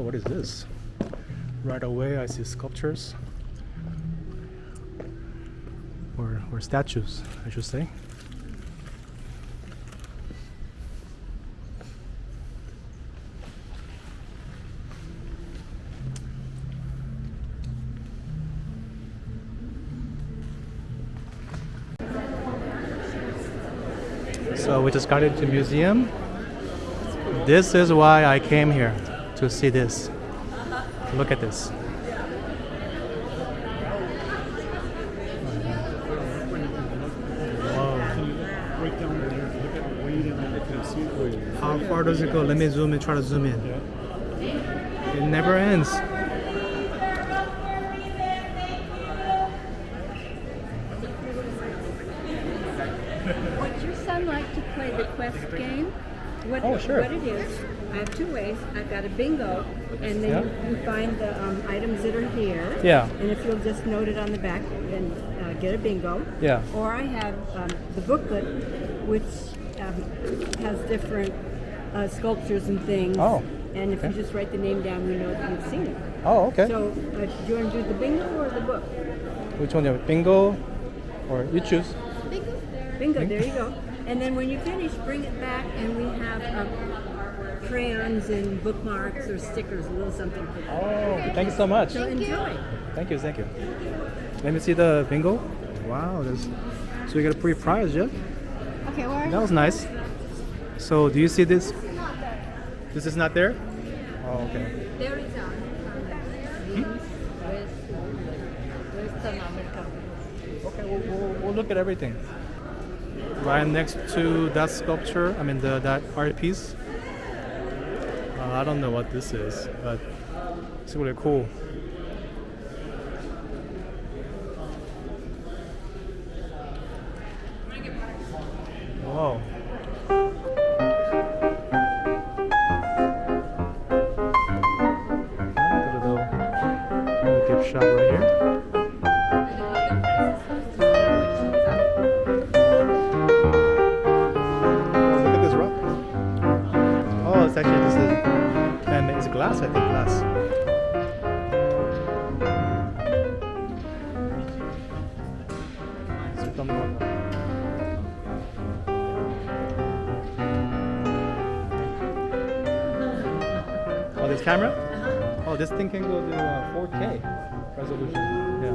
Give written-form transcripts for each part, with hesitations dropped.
what is this? Right away I see sculptures. Or statues, I should say. So we just got into the museum. This is why I came here, to see this. Look at this. How far does it go? Let me zoom in, try to zoom in. It never ends. Would your son like to play the quest game? Sure. What it is, I have two ways. I've got a bingo, and then you find the items that are here. Yeah. And if you'll just note it on the back, then get a bingo. Yeah. Or I have the booklet, which has different sculptures and things. Oh. And if you just write the name down, we know that you've seen it. Oh, okay. So, do you want to do the bingo or the book? Which one? Bingo, or you choose. Bingo, there you go. And then when you finish, bring it back, and we have crayons and bookmarks or stickers, a little something for you. Oh, thank you so much. So enjoy. Thank you. Let me see the bingo. Wow, so you got a free prize, yeah? Okay, well, That was nice. So do you see this? This is not there? Oh, okay. there is Western America. Okay, we'll look at everything. Right next to that sculpture, that art piece. I don't know what this is, but it's really cool. Wow. Little gift shop right here. Glass, I think glass. Oh, this camera? Oh, this thing can go to 4K resolution. Yeah.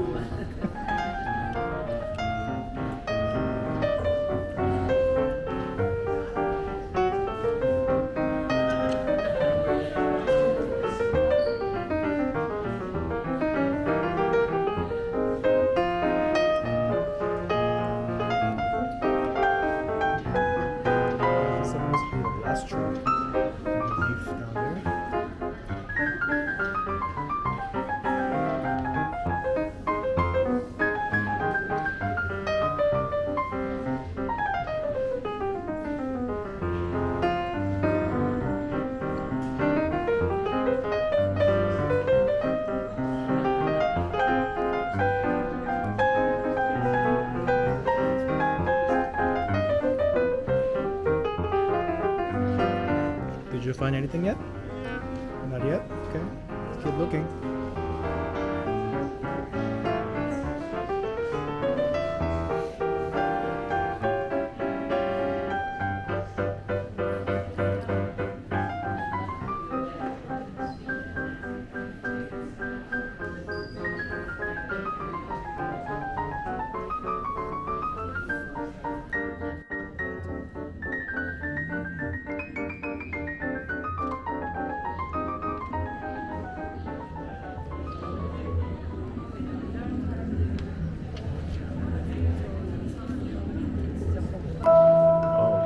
Did you find anything yet? Not yet? Okay. Let's keep looking.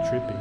Trippy.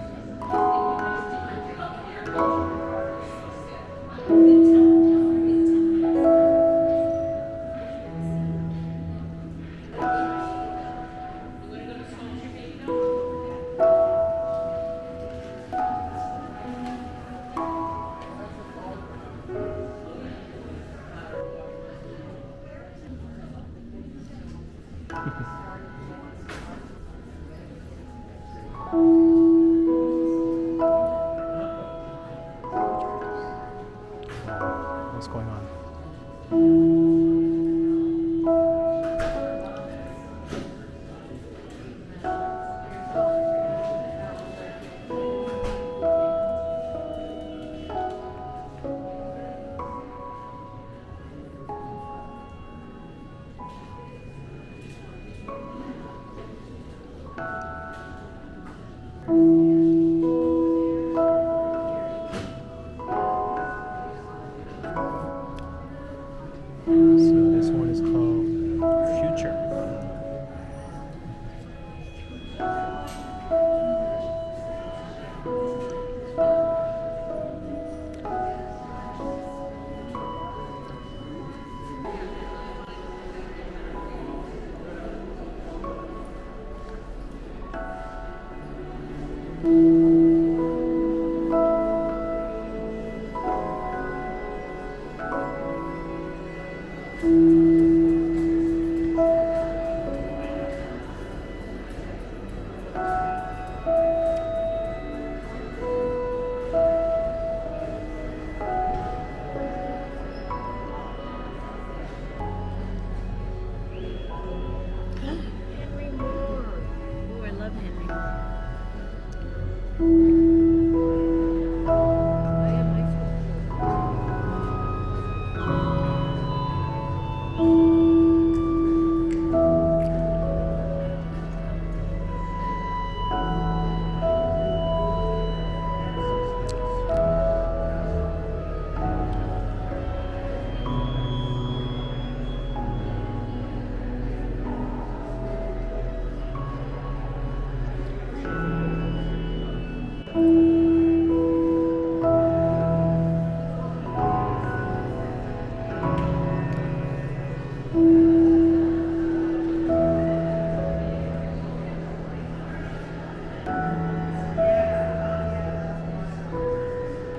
Henry Moore. Oh, I love Henry Moore. I have my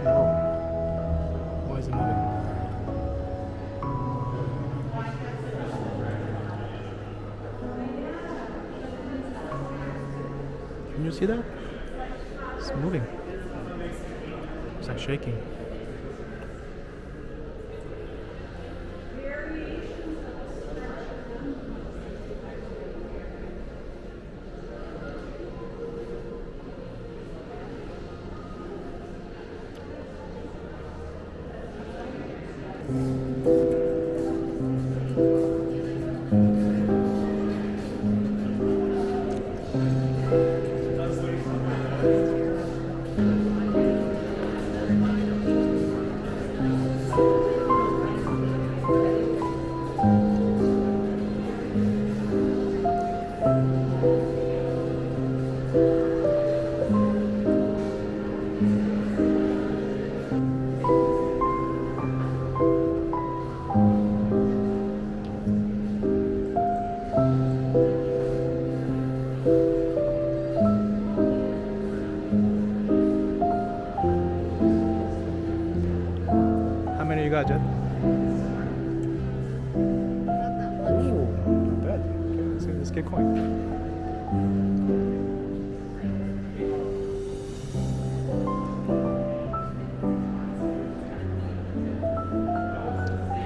Whoa. Why is it moving? Can you see that? It's moving. It's like shaking. How many you got, Jet? Oh, not bad. Okay, let's get going.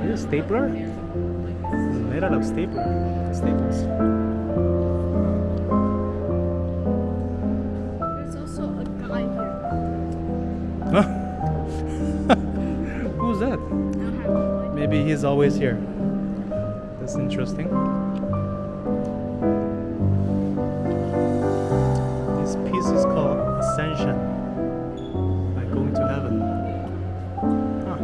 Is it a stapler? It's made out of staples. There's also a guy here. Who's that? I don't have no idea. Maybe he's always here. That's interesting. This piece is called Ascension. Like going to heaven. Huh.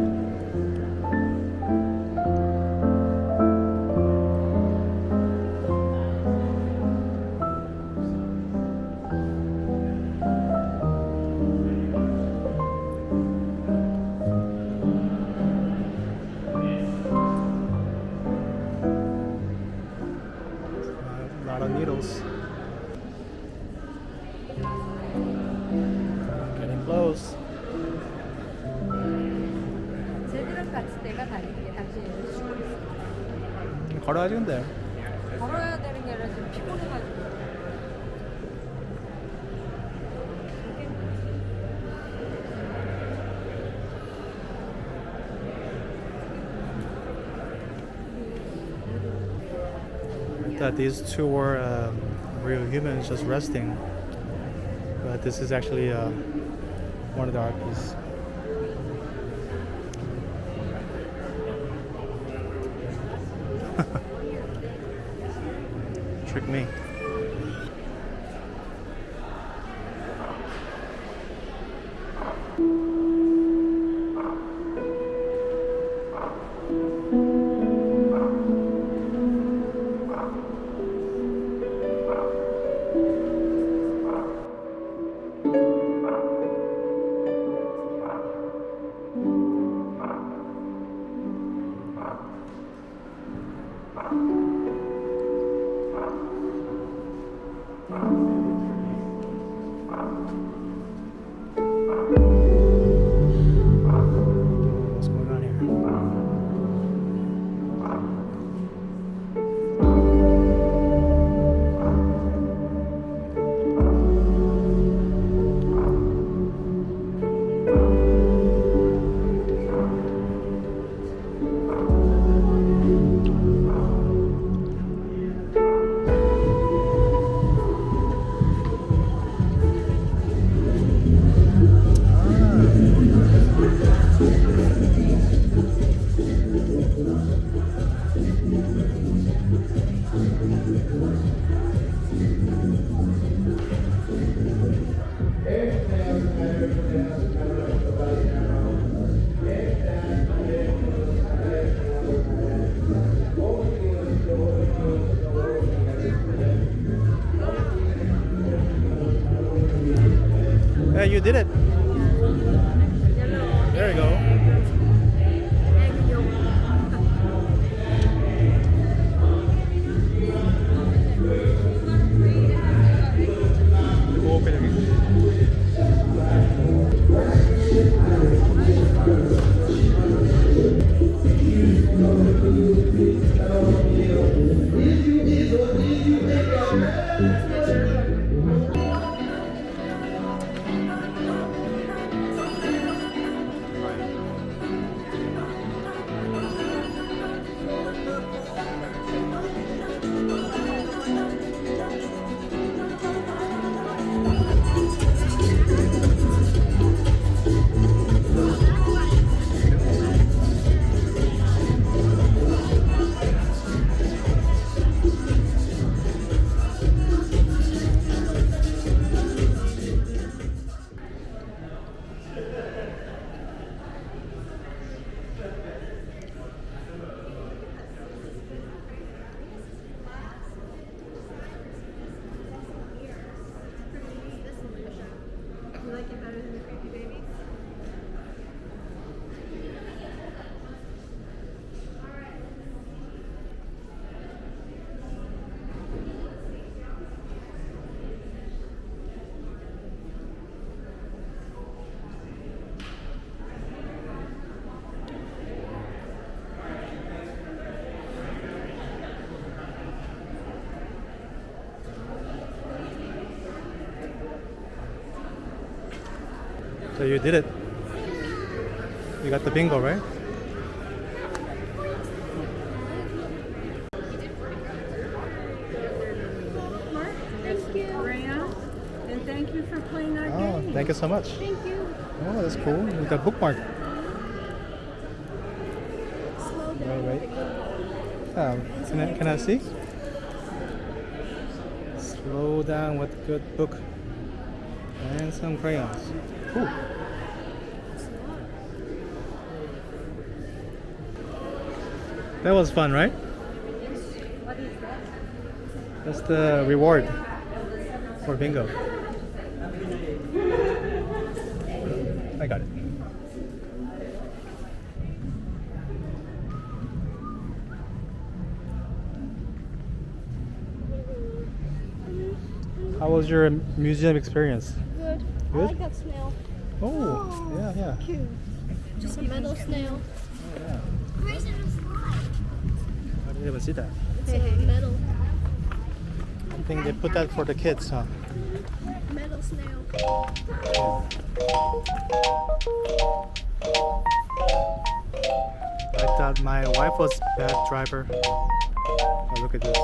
A lot of needles. Getting close. 쟤들은 같이 내가 다닐게. 당신 얘를 쉬고 있어. 걸어야지 근데. 걸어야 되는 게 아니라 지금 피곤해가지고. I thought these two were real humans just resting, but this is actually one of the art pieces. Trick me. Yeah, you did it. There you go. 오케이 여기. You like it better than the creepy babies? So you did it. You got the bingo, right? Thank you. Rhea, and thank you for playing our Oh, game. thank you so much. Thank you. Oh, that's cool. You got bookmark. Slow down. Wait. Can I see? Slow down with a good book and some crayons. Cool. That was fun, right? What is that? That's the reward for bingo. I got it. How was your museum experience? Good. I Good? like that snail. Oh, yeah. Cute. Just a metal snail. Yeah. Why is it a slide? I didn't even see that. It's a metal I think they put that for the kids, huh? metal snail. I thought my wife was a bad driver. Oh, look at this.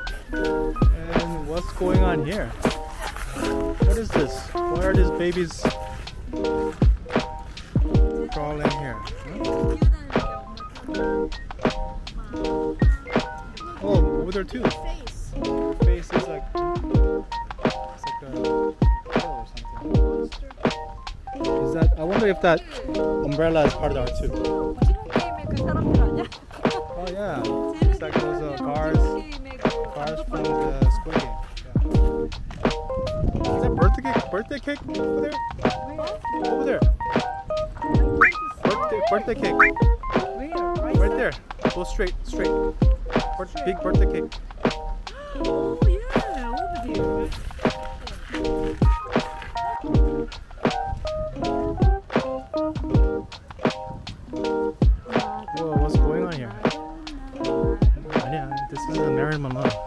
And what's going on here? What is this? Why are these babies crawling here? Huh? Oh, over there too. Face. Face is like it's like a pillow or something. Is that? I wonder if that umbrella is part of the art too. 게임의 그 사람들 아니야? Oh yeah, it's like those cars from the Squid Game. Yeah. Is that birthday cake over there? Over there. Birthday cake. Right there. Go straight. Big birthday cake. Oh yeah, over there. Whoa, what's going on here? Yeah, this is a Marilyn Monroe.